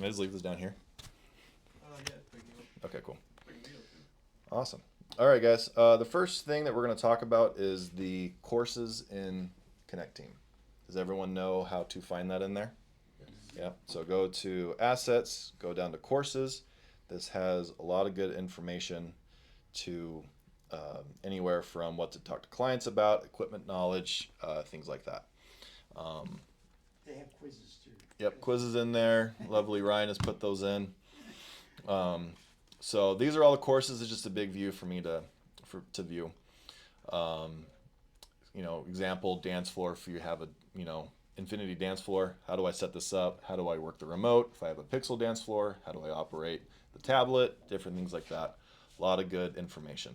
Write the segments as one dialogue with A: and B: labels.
A: Can I just leave this down here?
B: Yeah, big deal.
A: Okay, cool.
B: Big deal, too.
A: Awesome. All right, guys. The first thing that we're going to talk about is the courses in Connect Team. Does everyone know how to find that in there? Yeah. So go to Assets, go down to Courses. This has a lot of good information to anywhere from what to talk to clients about, equipment knowledge, things like that.
C: They have quizzes too.
A: Yep, quizzes in there. Lovely Ryan has put those in. So these are all the courses. It's just a big view for me to view. Example dance floor. If you have a Infinity dance floor, how do I set this up? How do I work the remote? If I have a Pixel dance floor, how do I operate the tablet? Different things like that. A lot of good information.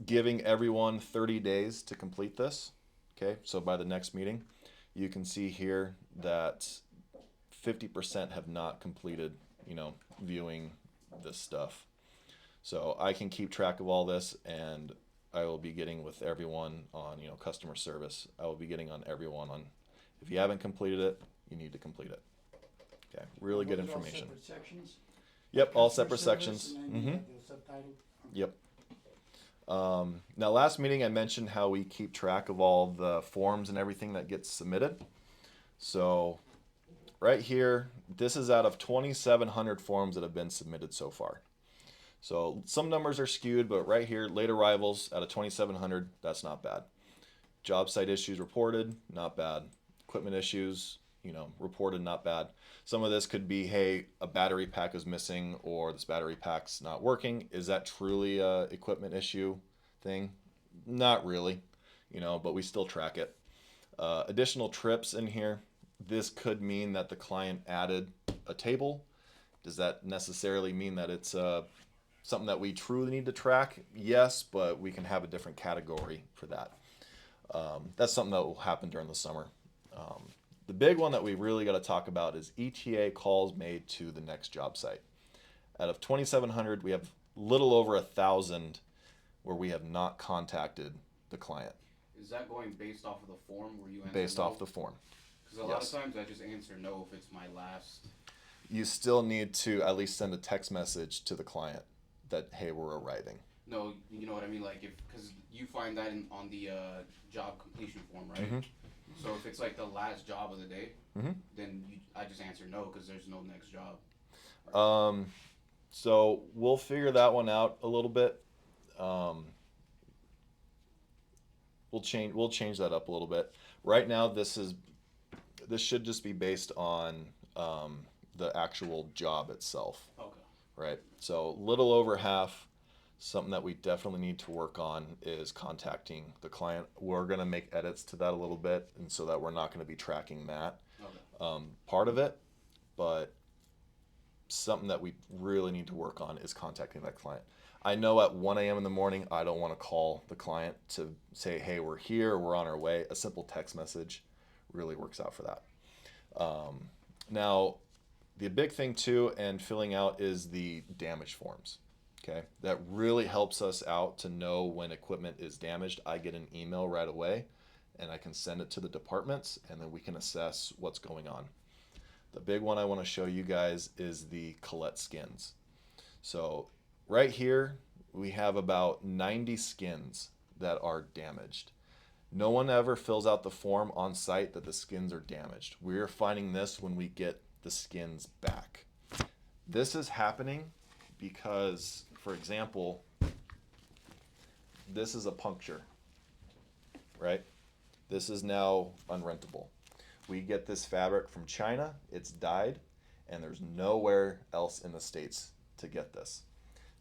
A: Giving everyone 30 days to complete this. Okay, so by the next meeting, you can see here that 50% have not completed, viewing this stuff. So I can keep track of all this, and I will be getting with everyone on, customer service. I will be getting on everyone on, if you haven't completed it, you need to complete it. Okay, really good
C: Those are all
A: information.
C: separate sections?
A: Yep, all
C: Customer
A: separate
C: service,
A: sections.
C: And then you have the subtitle?
A: Yep. Now, last meeting I mentioned how we keep track of all the forms and everything that gets submitted. So, right here, this is out of 2,700 forms that have been submitted so far. So, some numbers are skewed, but right here, late arrivals out of 2,700, that's not bad. Job site issues reported, not bad. Equipment issues, reported, not bad. Some of this could be, hey, a battery pack is missing or this battery pack's not working. Is that truly a equipment issue thing? Not really, but we still track it. Additional trips in here. This could mean that the client added a table. Does that necessarily mean that it's something that we truly need to track? Yes, but we can have a different category for that. That's something that will happen during the summer. The big one that we really got to talk about is ETA calls made to the next job site. Out of 2,700, we have little over 1,000 where we have not contacted the client.
D: Is that going based off of the form where you answer
A: Based
D: no?
A: off the form.
D: Because a lot of times I just answer no if it's my last.
A: You still need to at least send a text message to the client that, hey, we're arriving.
D: No, you know what I mean? Like, because you find that on the job completion form, right?
A: Mm-hmm.
D: So if it's like the last job of the day,
A: Mm-hmm.
D: then I just answer no because there's no next job.
A: So we'll figure that one out a little bit. We'll change that up a little bit. Right now, this should just be based on the actual job itself.
D: Okay.
A: Right. So little over half. Something that we definitely need to work on is contacting the client. We're going to make edits to that a little bit, and so that we're not going to be tracking that part of it. But something that we really need to work on is contacting that client. I know at 1 a.m. in the morning, I don't want to call the client to say, hey, we're here, we're on our way. A simple text message really works out for that. Now, the big thing too, and filling out, is the damage forms. Okay, that really helps us out to know when equipment is damaged. I get an email right away, and I can send it to the departments, and then we can assess what's going on. The big one I want to show you guys is the Colette skins. So right here, we have about 90 skins that are damaged. No one ever fills out the form on site that the skins are damaged. We're finding this when we get the skins back. This is happening because, for example, this is a puncture, right? This is now unrentable. We get this fabric from China, it's dyed, and there's nowhere else in the States to get this.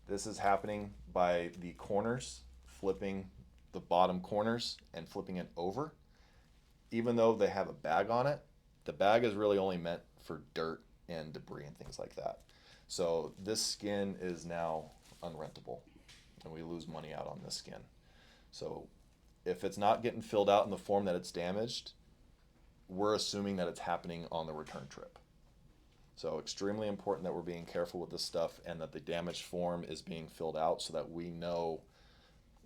A: This is happening by the corners, flipping the bottom corners and flipping it over. Even though they have a bag on it, the bag is really only meant for dirt and debris and things like that. So this skin is now unrentable, and we lose money out on this skin. So if it's not getting filled out in the form that it's damaged, we're assuming that it's happening on the return trip. So extremely important that we're being careful with this stuff and that the damaged form is being filled out so that we know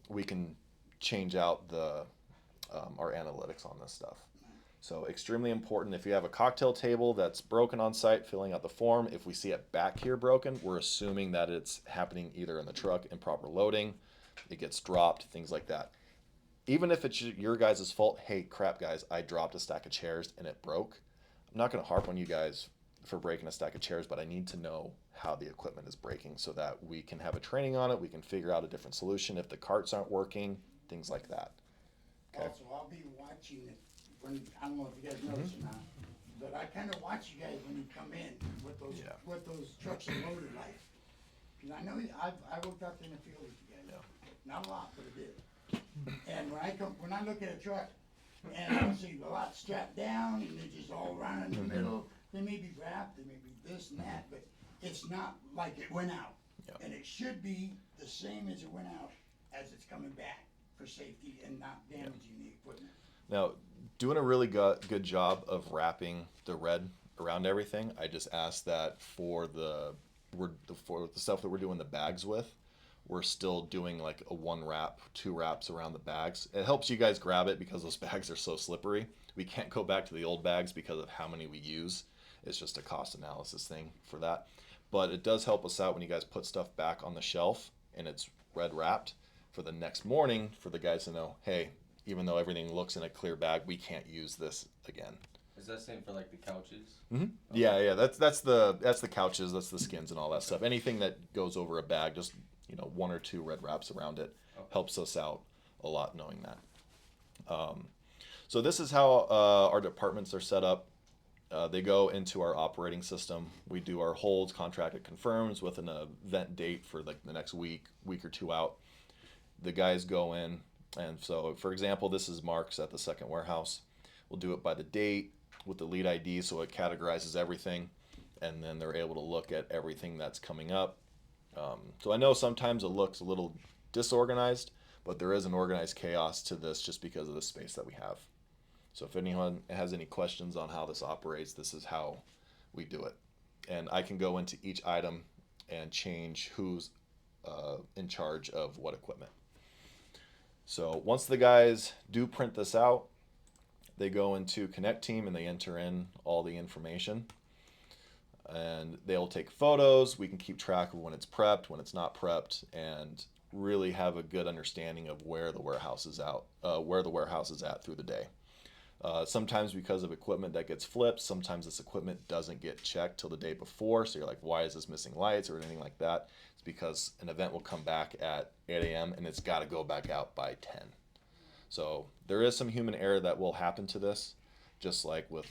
A: we can change out our analytics on this stuff. So extremely important. If you have a cocktail table that's broken on site, filling out the form, if we see it back here broken, we're assuming that it's happening either in the truck, improper loading, it gets dropped, things like that. Even if it's your guys' fault, hey, crap, guys, I dropped a stack of chairs and it broke. I'm not going to harp on you guys for breaking a stack of chairs, but I need to know how the equipment is breaking so that we can have a training on it. We can figure out a different solution if the carts aren't working, things like that. Okay.
C: Also, I'll be watching it when, I don't know if you guys notice or not, but I kinda watch you guys when you come in,
A: Yeah.
C: what those trucks are loaded like. Cause I know, I worked out in the field with you guys. Not a lot, but I did. And when I look at a truck and I see a lot strapped down and they're just all running in the middle, they may be wrapped, they may be this and that, but it's not like it went out.
A: Yep.
C: And it should be the same as it went out as it's coming back for safety and not damaging the equipment.
A: Now, doing a really good job of wrapping the red around everything. I just asked that for the stuff that we're doing the bags with, we're still doing like a 1 wrap, 2 wraps around the bags. It helps you guys grab it because those bags are so slippery. We can't go back to the old bags because of how many we use. It's just a cost analysis thing for that. But it does help us out when you guys put stuff back on the shelf and it's red wrapped for the next morning for the guys to know, hey, even though everything looks in a clear bag, we can't use this again.
E: Is that same for like the couches?
A: Mm-hmm. Yeah. That's the couches, that's the skins and all that stuff. Anything that goes over a bag, just 1 or 2 red wraps around it helps us out a lot knowing that. So this is how our departments are set up. They go into our operating system. We do our holds, contracted confirms with an event date for like the next week or 2 out. The guys go in, and so for example, this is Mark's at the second warehouse. We'll do it by the date with the lead ID, so it categorizes everything, and then they're able to look at everything that's coming up. So I know sometimes it looks a little disorganized, but there is an organized chaos to this just because of the space that we have. So if anyone has any questions on how this operates, this is how we do it. And I can go into each item and change who's in charge of what equipment. So once the guys do print this out, they go into Connect Team and they enter in all the information. And they'll take photos. We can keep track of when it's prepped, when it's not prepped, and really have a good understanding of where the warehouse is at through the day. Sometimes because of equipment that gets flipped, sometimes this equipment doesn't get checked till the day before. So you're like, why is this missing lights or anything like that? It's because an event will come back at 8 a.m. and it's got to go back out by 10. So there is some human error that will happen to this, just like with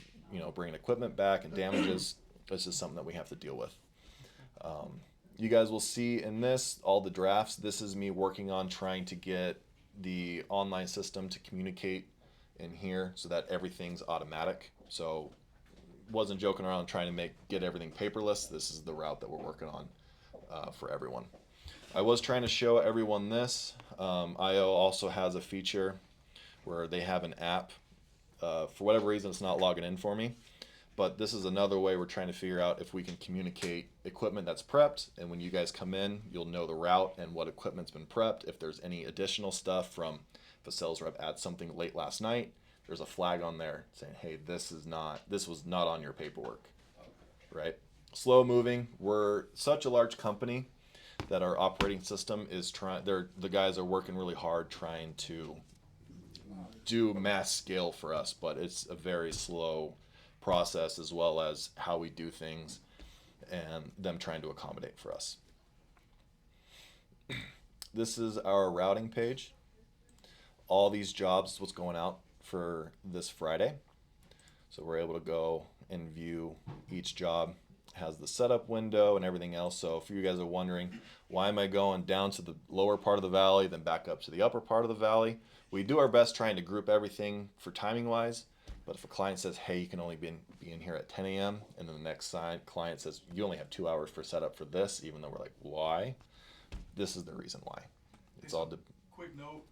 A: bringing equipment back and damages. This is something that we have to deal with. You guys will see in this all the drafts. This is me working on trying to get the online system to communicate in here so that everything's automatic. So wasn't joking around trying to get everything paperless. This is the route that we're working on for everyone. I was trying to show everyone this. IO also has a feature where they have an app. For whatever reason, it's not logging in for me. But this is another way we're trying to figure out if we can communicate equipment that's prepped, and when you guys come in, you'll know the route and what equipment's been prepped. If there's any additional stuff from if a sales rep adds something late last night, there's a flag on there saying, hey, this was not on your paperwork, right? Slow moving. We're such a large company that our operating system is the guys are working really hard trying to do mass scale for us, but it's a very slow process as well as how we do things and them trying to accommodate for us. This is our routing page. All these jobs, what's going out for this Friday. So we're able to go and view each job. It has the setup window and everything else. So if you guys are wondering, why am I going down to the lower part of the valley, then back up to the upper part of the valley? We do our best trying to group everything for timing wise. But if a client says, hey, you can only be in here at 10 a.m. and then the next client says, you only have 2 hours for setup for this, even though we're like, why? This is the reason why. It's all
B: Quick note,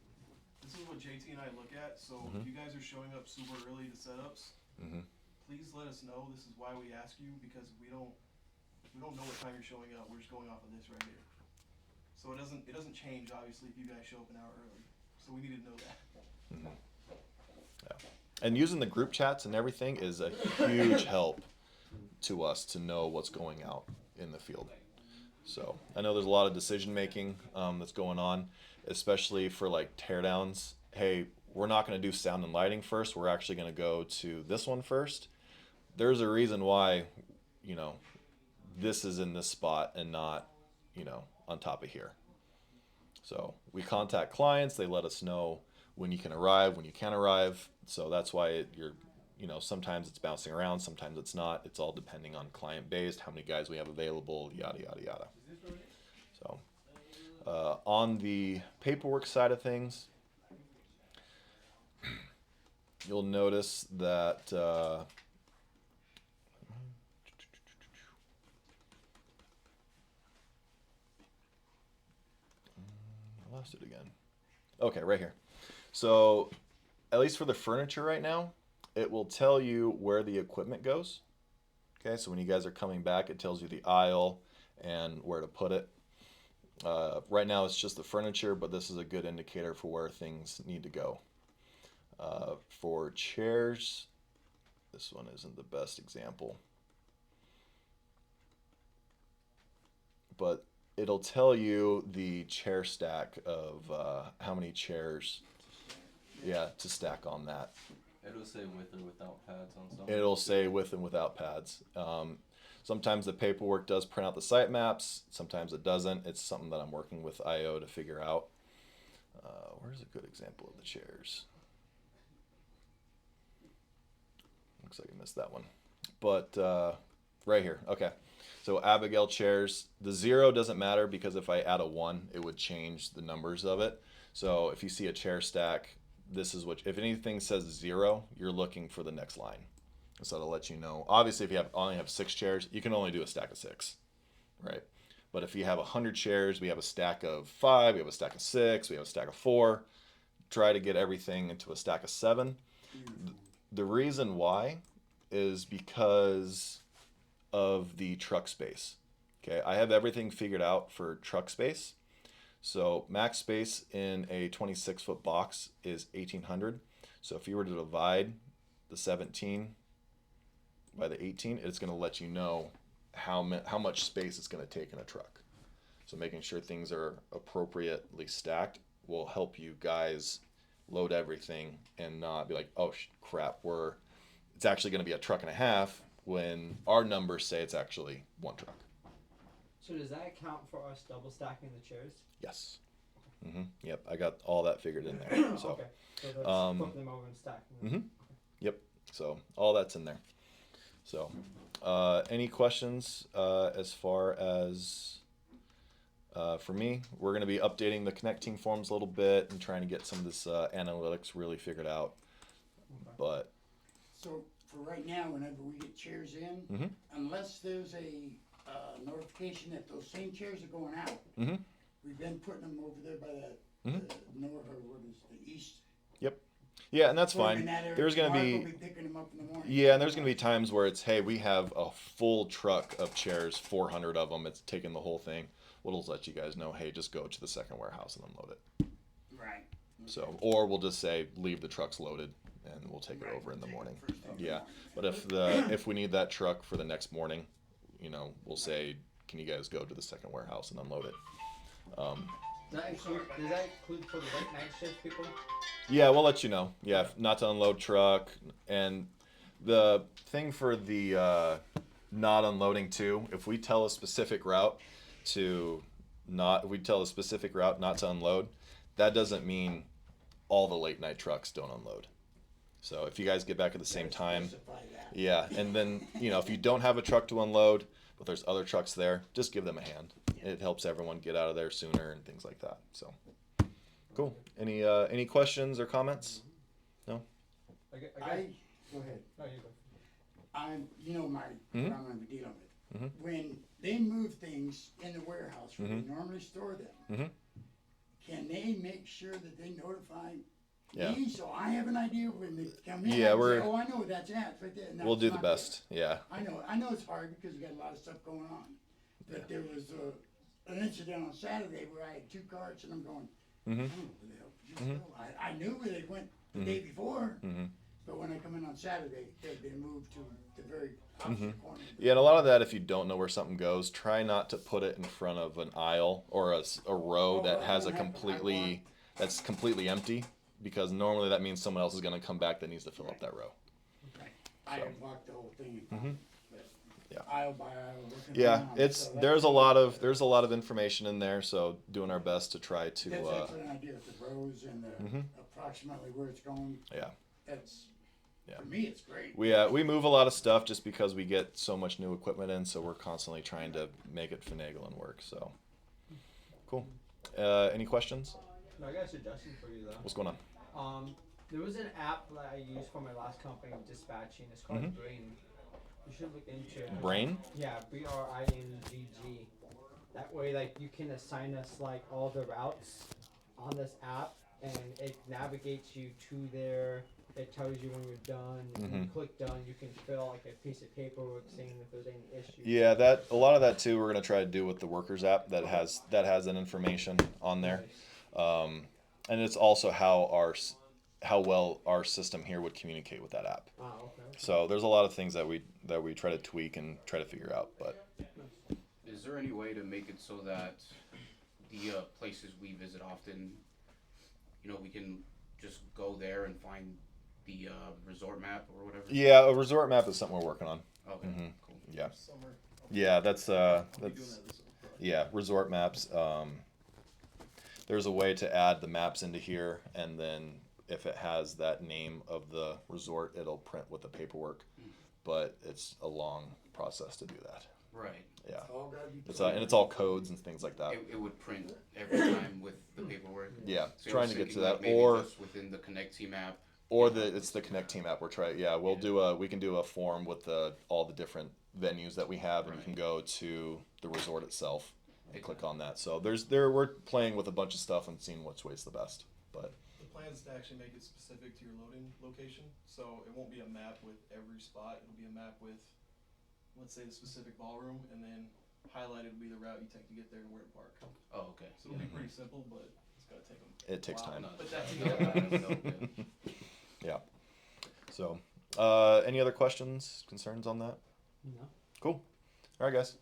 B: this is what JT and I look at, so if you guys are showing up super early to setups, please let us know. This is why we ask you, because we don't know what time you're showing up. We're just going off of this right here. So it doesn't change, obviously, if you guys show up an hour early. So we need to know that.
A: Yeah. And using the group chats and everything is a huge help to us to know what's going out in the field. So I know there's a lot of decision making that's going on, especially for like teardowns. Hey, we're not going to do sound and lighting first. We're actually going to go to this one first. There's a reason why, you know, this is in this spot and not, you know, on top of here. So we contact clients. They let us know when you can arrive, when you can't arrive. So that's why you're, you know, sometimes it's bouncing around, sometimes it's not. It's all depending on client based, how many guys we have available, yada, yada, yada. So on the paperwork side of things, you'll notice that I lost it again. Okay, right here. So at least for the furniture right now, it will tell you where the equipment goes. Okay, so when you guys are coming back, it tells you the aisle and where to put it. Right now it's just the furniture, but this is a good indicator for where things need to go. For chairs, this one isn't the best example, but it'll tell you the chair stack of how many chairs, yeah, to stack on that.
E: It'll say with or without pads on some.
A: It'll say with and without pads. Sometimes the paperwork does print out the site maps. Sometimes it doesn't. It's something that I'm working with IO to figure out. Where's a good example of the chairs? Looks like I missed that one. But right here. Okay. So Abigail chairs. The 0 doesn't matter because if I add a 1, it would change the numbers of it. So if you see a chair stack, this is what, if anything says 0, you're looking for the next line. So it'll let you know. Obviously, if you only have 6 chairs, you can only do a stack of 6, right? But if you have 100 chairs, we have a stack of 5, we have a stack of 6, we have a stack of 4. Try to get everything into a stack of 7. The reason why is because of the truck space. Okay, I have everything figured out for truck space. So max space in a 26-foot box is 1,800. So if you were to divide the 17 by the 18, it's going to let you know how much space it's going to take in a truck. So making sure things are appropriately stacked will help you guys load everything and not be like, oh crap, it's actually going to be a truck and a half when our numbers say it's actually 1 truck.
F: So does that count for us double stacking the chairs?
A: Yes. Yep, I got all that figured in there. So,
F: Okay. So that's flipping them over and stacking them.
A: Yep. So all that's in there. So, any questions as far as for me? We're going to be updating the Connect Team forms a little bit and trying to get some of this analytics really figured out.
F: Okay.
A: But
C: So for right now, whenever we get chairs in, unless there's a notification that those same chairs are going out, we've been putting them over there by the north, or what is the east.
A: Yep. Yeah, and that's
C: Put 'em in
A: fine.
C: that area.
A: There's going to
C: Mark
A: be
C: will picking them up in the morning.
A: yeah, and there's going to be times where it's, hey, we have a full truck of chairs, 400 of them. It's taking the whole thing. We'll let you guys know, hey, just go to the second warehouse and unload it.
C: Right.
A: So, or we'll just say leave the trucks loaded and we'll take it
C: Right,
A: over in the
C: take it
A: morning.
C: first thing in the
A: Yeah,
C: morning.
A: but if we need that truck for the next morning, you know, we'll say, can you guys go to the second warehouse and unload it?
F: Does that include for the late night shift people?
A: Yeah, we'll let you know. Yeah, not to unload truck. And the thing for the not unloading too, if we tell a specific route not to unload, that doesn't mean all the late night trucks don't unload. So if you guys get back at the same time,
C: Specify that.
A: yeah, and then, you know, if you don't have a truck to unload, but there's other trucks there, just give them a hand. It helps everyone get out of there sooner and things like that. So, cool. Any questions or comments? No?
F: I guess.
C: Go ahead.
F: No, you go.
C: You know what I'm gonna be dealing with. When they move things in the warehouse where they normally store them, can they make sure that they notify
A: Yeah.
C: me so I have an idea when they come in?
A: Yeah,
C: I can
A: we're-
C: say, oh, I know what that's at. It's right there. And
A: We'll
C: that's
A: do the
C: not there.
A: best. Yeah.
C: I know it's hard because you got a lot of stuff going on. But there was an incident on Saturday where I had 2 carts and I'm going, I don't know where the hell did you go? I knew where they went the day before, but when I come in on Saturday, they've been moved to the very
A: Mm-hmm.
C: opposite corner.
A: Yeah, and a lot of that, if you don't know where something goes, try not to put it in front of an aisle or a row that has a that's completely empty, because normally that means someone else is going to come back that needs to fill up that row.
C: I have walked the whole thing.
A: Mhm.
C: But
A: Yeah.
C: Aisle by aisle. looking
A: Yeah,
C: around,
A: it's
C: so
A: there's a lot of information in there, so doing our best to try to
C: That's excellent idea, the rows and the approximately where it's going.
A: yeah.
C: That's,
A: Yeah.
C: for me, it's great.
A: We move a lot of stuff just because we get so much new equipment in, so we're constantly trying to make it finagle and work. So cool. Any questions?
F: No, I got a suggestion for you though.
A: What's going on?
F: There was an app that I used for my last company dispatching. It's called
A: Mhm.
F: Brain. You should look into it.
A: Brain?
F: Yeah, BRINGG. That way, like, you can assign us like all the routes on this app, and it navigates you to there. It tells you when you're done. When you click done, you can fill like a piece of paperwork saying if there's any issues.
A: Yeah, that a lot of that too. We're gonna try to do with the workers app that has that information on there, and it's also how well our system here would communicate with that app.
F: Oh, okay.
A: So there's a lot of things that we try to tweak and try to figure out. But
D: Is there any way to make it so that the places we visit often, we can just go there and find the resort map or whatever?
A: yeah, a resort map is something we're working on.
D: Okay,
A: Mhm.
D: cool.
A: Yeah,
B: Summer.
A: yeah, that's
B: I'll be doing that this summer.
A: yeah, resort maps. There's a way to add the maps into here, and then if it has that name of the resort, it'll print with the paperwork. But it's a long process to do that.
D: Right.
A: Yeah,
C: All gotta be.
A: and it's all codes and things like that.
D: It would print every time with the paperwork.
A: Yeah,
D: So I
A: trying
D: was
A: to get to
D: thinking,
A: that,
D: like, maybe
A: or
D: just within the Connect Team app.
A: it's the Connect Team app. We're trying. Yeah, we can do a form with all the different venues that we have, and you can go to the resort itself and click on that. So we're playing with a bunch of stuff and seeing which way's the best. But
B: The plan is to actually make it specific to your loading location, so it won't be a map with every spot. It'll be a map with, let's say, the specific ballroom, and then highlighted will be the route you take to get there and where to park.
D: Oh, okay.
B: So it'll be pretty simple, but it's gonna take them.
A: it takes time.
B: But that's
A: Yeah. So, any other questions, concerns on that?
F: No.
A: Cool. All right, guys.